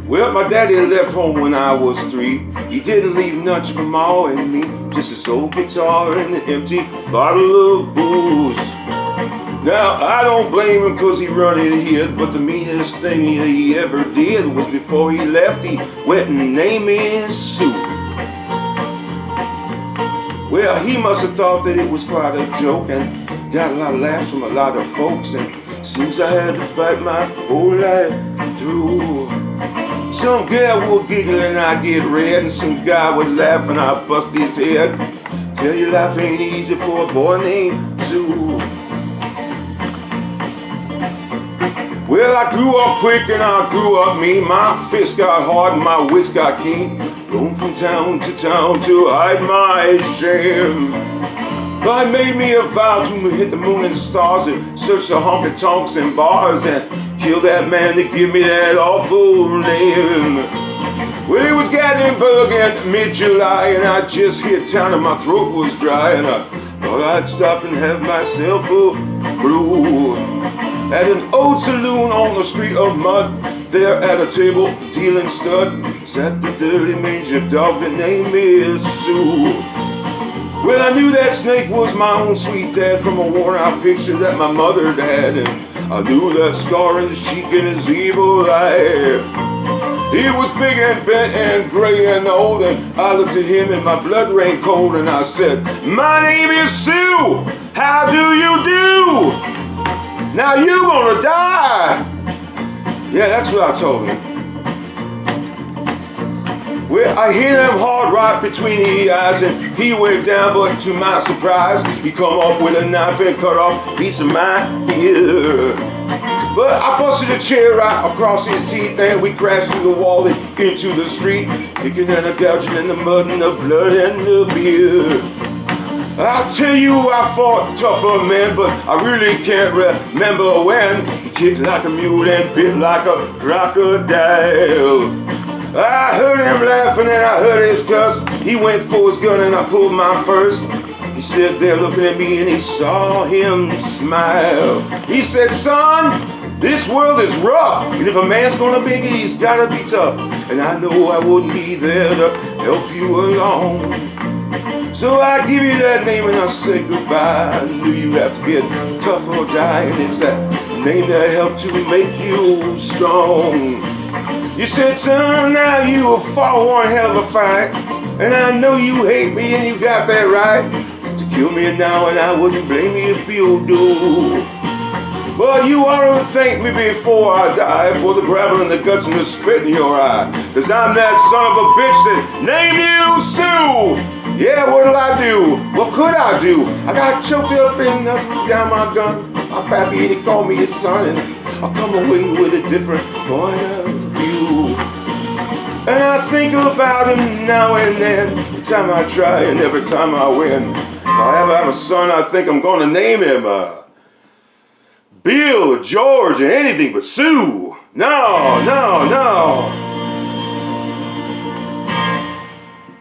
Well, my daddy left home when I was 3. He didn't leave much for Ma and me, just his old guitar and an empty bottle of booze. Now, I don't blame him cause he run it here, but the meanest thing he ever did was before he left, he went and named me Sue. Well, he must have thought that it was quite a joke and got a lot of laughs from a lot of folks, and seems I had to fight my whole life through. Some girl would giggle and I get red, and some guy would laugh and I bust his head. Tell you life ain't easy for a boy named Sue. Well, I grew up quick and I grew up mean. My fist got hard and my wits got keen. Going from town to hide my shame. God made me a vow to hit the moon and the stars and search the honky-tonks and bars and kill that man to give me that awful name. Well, it was Gatlinburg in mid-July and I just hit town and my throat was dry, and I thought I'd stop and have myself a brew. At an old saloon on the street of mud, there at a table dealing stud, sat the dirty mangy dog that named me Sue. Well, I knew that snake was my own sweet dad from a worn-out picture that my mother had, and I knew that scar in his cheek and his evil eye. He was big and bent and gray and old, and I looked at him and my blood ran cold, and I said, "My name is Sue. How do you do? Now you gonna die." Yeah, that's what I told him. Well, I hit him hard right between the eyes, and he went down, but to my surprise, he come up with a knife and cut off a piece of my ear. But I busted a chair right across his teeth, and we crashed through the wall and into the street, kicking and a gouging in the mud and the blood and the beer. I'll tell you, I fought tougher men, but I really can't remember when. He kicked like a mule and bit like a crocodile. I heard him laughing and I heard his cuss. He went for his gun and I pulled mine first. He said there looking at me and he saw him smile. He said, "Son, this world is rough, and if a man's gonna make it, he's gotta be tough. And I know I wouldn't be there to help you along. So I give you that name and I say goodbye. I knew you have to get tough or die, and it's that name that helped to make you strong." You said, "Son, now you have fought one hell of a fight, and I know you hate me and you got that right to kill me now, and I wouldn't blame you if you do. But you ought to thank me before I die for the gravel and the guts and the spit in your eye, 'cause I'm that son of a bitch that named you Sue." Yeah, what'll I do? What could I do? I got choked up and down my gun. My pappy, and he called me his son, and I come away with a different point of view. And I think about him now and then, every time I try and every time I win. If I ever have a son, I think I'm gonna name him Bill, George, and anything but Sue. No, no, no.